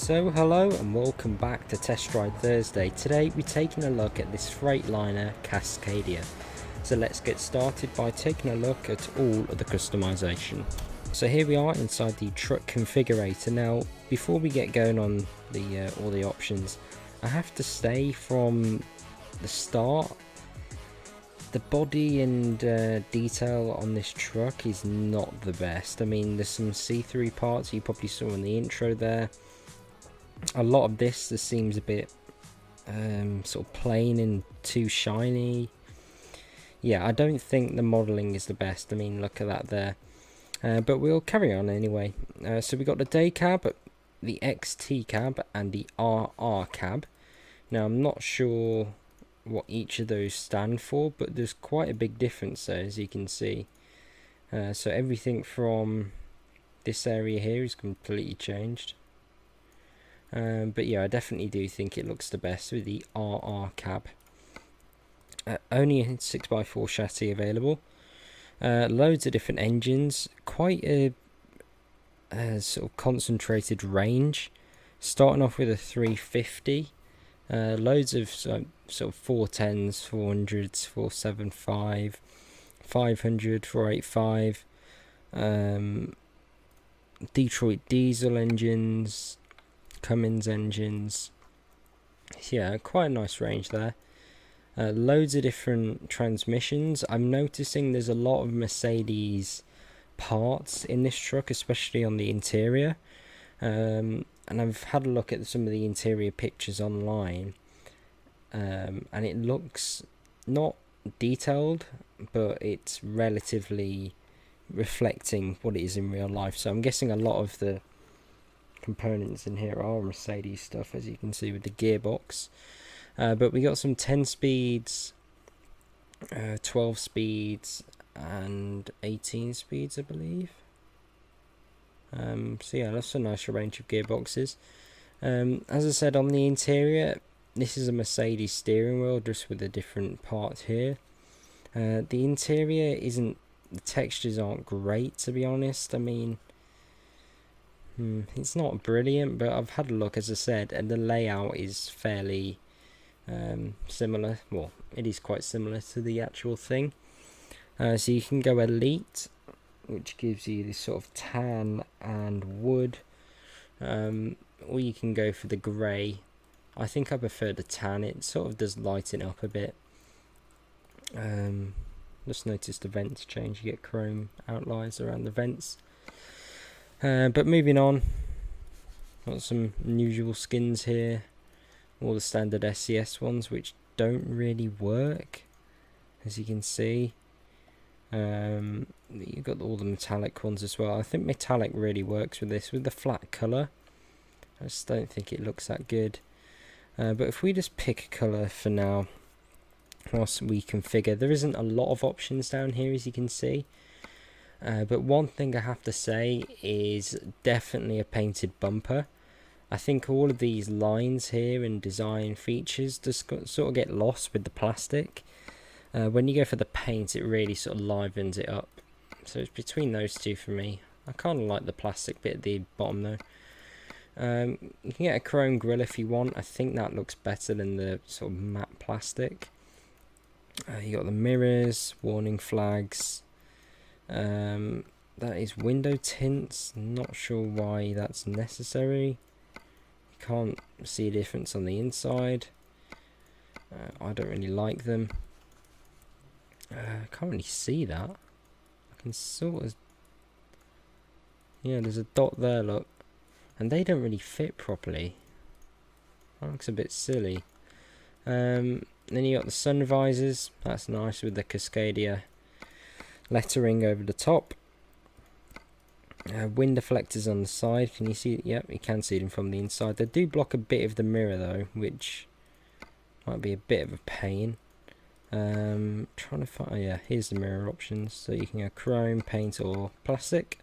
So hello and welcome back to Test Ride Thursday. Today we're taking a look at this Freightliner Cascadia. So let's get started by taking a look at all of the customization. So here we are inside the truck configurator. Now before we get going on the all the options, I have to say from the start, the body and detail on this truck is not the best. I mean, there's some see-through parts you probably saw in the intro there. A lot of this seems a bit sort of plain and too shiny. Yeah, I don't think the modelling is the best. I mean, look at that there. But we'll carry on anyway. So we got the day cab, the XT cab, and the RR cab. Now, I'm not sure what each of those stand for, but there's quite a big difference there, as you can see. So everything from this area here is completely changed. But yeah, I definitely do think it looks the best with the RR cab. Only a 6x4 chassis available. Loads of different engines. Quite a sort of concentrated range. Starting off with a 350. Loads of sort of 410s, 400s, 475, 500, 485. Detroit diesel engines. Cummins engines. Yeah, quite a nice range there. Loads of different transmissions. I'm noticing there's a lot of Mercedes parts in this truck, especially on the interior. And I've had a look at some of the interior pictures online, and it looks not detailed, but it's relatively reflecting what it is in real life. So I'm guessing a lot of the components in here are Mercedes stuff, as you can see with the gearbox. But we got some 10 speeds, 12 speeds, and 18 speeds, I believe. So yeah, that's a nice range of gearboxes. As I said, on the interior, this is a Mercedes steering wheel, just with a different part here. The interior isn't, the textures aren't great, to be honest. I mean, it's not brilliant, but I've had a look, as I said, and the layout is fairly similar. Well, it is quite similar to the actual thing. So you can go Elite, which gives you this sort of tan and wood, or you can go for the grey. I think I prefer the tan. It sort of does lighten up a bit. Just noticed the vents change. You get chrome outlines around the vents. But moving on, got some unusual skins here. All the standard SCS ones, which don't really work, as you can see. You've got all the metallic ones as well. I think metallic really works with this, with the flat colour. I just don't think it looks that good. But if we just pick a colour for now, whilst we configure, there isn't a lot of options down here, as you can see. But one thing I have to say is definitely a painted bumper. I think all of these lines here and design features just sort of get lost with the plastic. When you go for the paint, it really sort of livens it up. So it's between those two for me. I kind of like the plastic bit at the bottom though. You can get a chrome grille if you want. I think that looks better than the sort of matte plastic. You got the mirrors, warning flags. That is window tints. Not sure why that's necessary. You can't see a difference on the inside. I don't really like them. I can't really see that. I can sort of, yeah, there's a dot there, look, and they don't really fit properly. That looks a bit silly. Then you got the sun visors. That's nice with the Cascadia lettering over the top. Wind deflectors on the side. Can you see? Yep, you can see them from the inside. They do block a bit of the mirror though, which might be a bit of a pain. Trying to find. Oh yeah, here's the mirror options. So you can go chrome, paint, or plastic.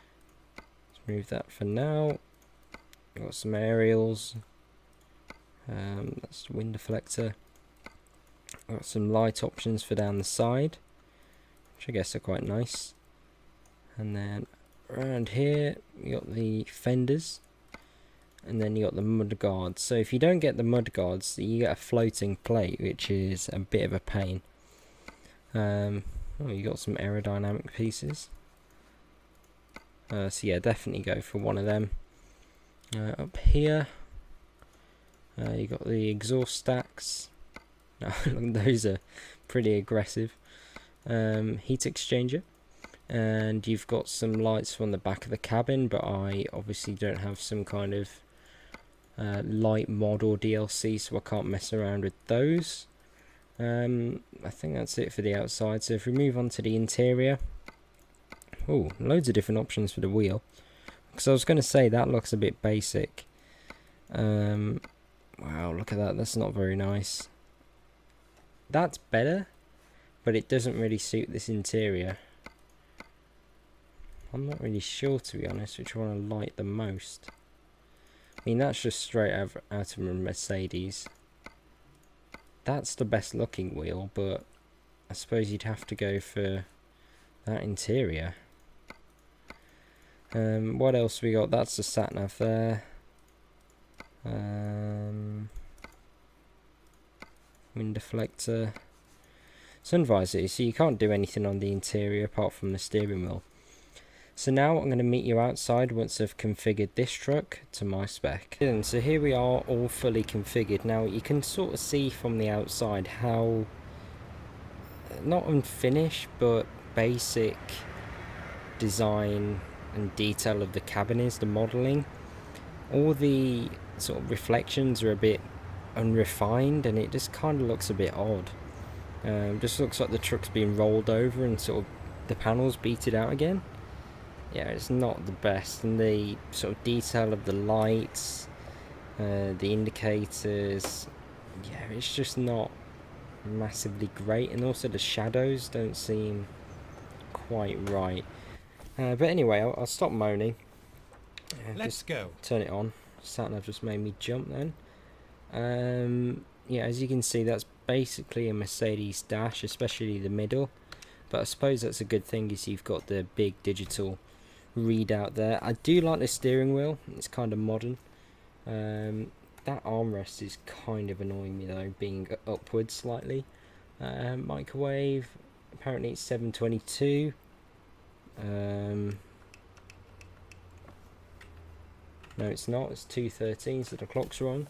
Let's move that for now. Got some aerials. That's the wind deflector. Got some light options for down the side, which I guess are quite nice. And then around here we got the fenders, and then you got the mud guards. So if you don't get the mud guards, you get a floating plate, which is a bit of a pain. Oh, you got some aerodynamic pieces. So yeah, definitely go for one of them. Up here, you got the exhaust stacks. Those are pretty aggressive. Heat exchanger, and you've got some lights from the back of the cabin, but I obviously don't have some kind of light mod or DLC, so I can't mess around with those. I think that's it for the outside. So if we move on to the interior, oh, loads of different options for the wheel, because I was going to say that looks a bit basic. Wow, look at that, that's not very nice. That's better, but it doesn't really suit this interior. I'm not really sure, to be honest, which one I like the most. I mean, that's just straight out of a Mercedes. That's the best looking wheel, but I suppose you'd have to go for that interior. What else we got? That's the sat nav there. Wind deflector. Sun visor, so you can't do anything on the interior apart from the steering wheel. So now I'm going to meet you outside once I've configured this truck to my spec. And so here we are, all fully configured. Now you can sort of see from the outside how, not unfinished, but basic design and detail of the cabin is, the modelling. All the sort of reflections are a bit unrefined, and it just kind of looks a bit odd. Just looks like the truck's been rolled over and sort of the panels beated out again. Yeah, it's not the best, and the sort of detail of the lights, the indicators, yeah, it's just not massively great, and also the shadows don't seem quite right. But anyway, I'll stop moaning. Let's go. Turn it on. Sat nav just made me jump then. Yeah, as you can see, that's basically a Mercedes dash, especially the middle. But I suppose that's a good thing, is you've got the big digital readout there. I do like the steering wheel, it's kind of modern. That armrest is kind of annoying me though, being upwards slightly. Microwave, apparently it's 722. No, it's not, it's 213, so the clock's wrong.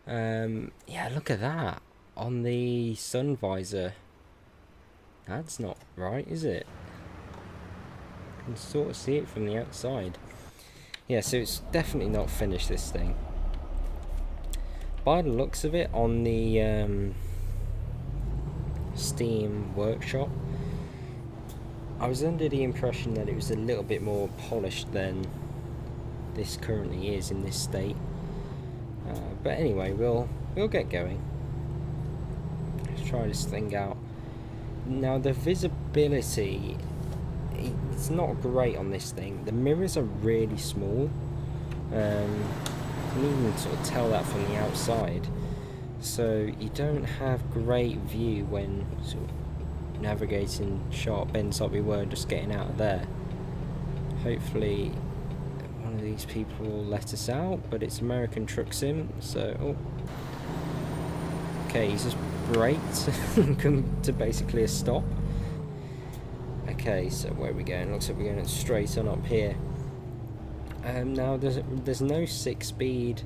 Yeah, look at that on the sun visor. That's not right, is it? You can sort of see it from the outside. Yeah, so it's definitely not finished, this thing. By the looks of it, on the Steam workshop, I was under the impression that it was a little bit more polished than this currently is in this state. But anyway, we'll get going. Let's try this thing out. Now the visibility, it's not great on this thing. The mirrors are really small. You can even sort of tell that from the outside. So you don't have great view when sort of navigating sharp bends like we were just getting out of there. Hopefully one of these people will let us out, but it's American Truck Sim, so... Oh. Okay, he's just braked come to basically a stop. Okay, so where are we going? Looks like we're going straight on up here. Now there's no 6-speed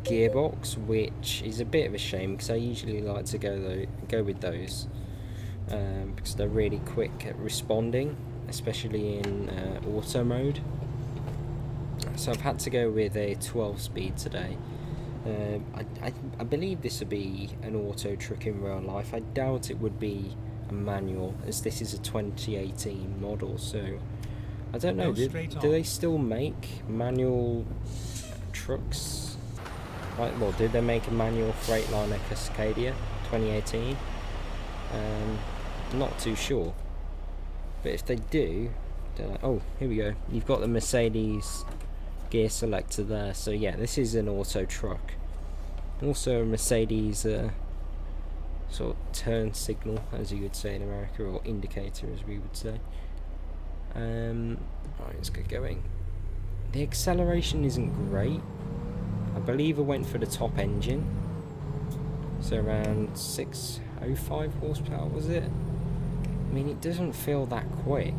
gearbox, which is a bit of a shame, because I usually like to go with those, because they're really quick at responding, especially in auto mode. So I've had to go with a 12-speed today. I believe this would be an auto truck in real life. I doubt it would be a manual, as this is a 2018 model, so I don't know, do they still make manual trucks? Like, well, did they make a manual Freightliner Cascadia 2018? Not too sure, but if they do, oh, here we go, you've got the Mercedes gear selector there. So yeah, this is an auto truck. Also a Mercedes sort of turn signal, as you would say in America, or indicator as we would say. Alright, let's get going. The acceleration isn't great, believe I went for the top engine, so around 605 horsepower was it? I mean, it doesn't feel that quick.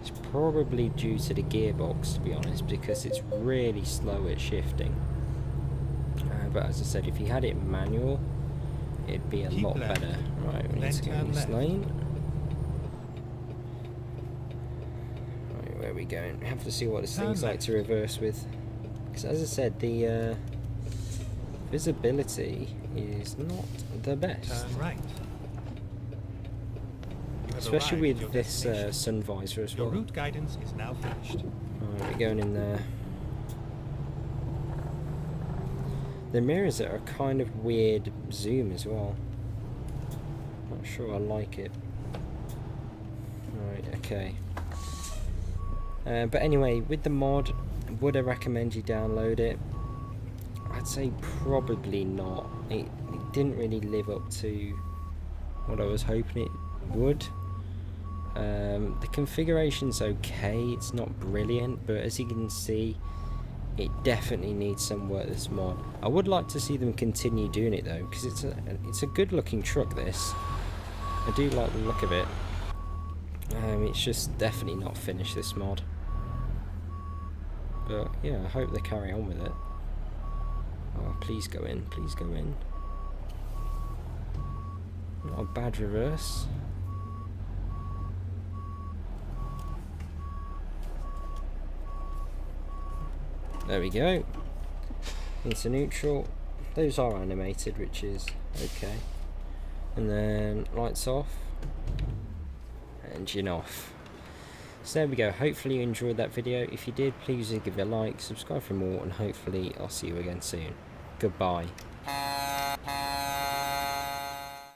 It's probably due to the gearbox, to be honest, because it's really slow at shifting. But as I said, if you had it manual, it'd be a lot better. Right, we need to go in this lane. Right, where are we going? We have to see what this thing's like to reverse with. Because as I said, the visibility is not the best. Turn right. Especially with this sun visor as well. Your route guidance is now finished. Right, we're going in there. The mirrors are kind of weird zoom as well. Not sure I like it. Right, okay. But anyway, with the mod, would I recommend you download it? I'd say probably not. It didn't really live up to what I was hoping it would. The configuration's okay, it's not brilliant, but as you can see, it definitely needs some work, this mod. I would like to see them continue doing it though, because it's a good looking truck, this. I do like the look of it. It's just definitely not finished, this mod. But yeah, I hope they carry on with it. Oh, please go in, please go in. Not a bad reverse. There we go. Into neutral. Those are animated, which is okay. And then lights off. Engine off. So there we go. Hopefully you enjoyed that video. If you did, please give it a like, subscribe for more, and hopefully I'll see you again soon. Goodbye.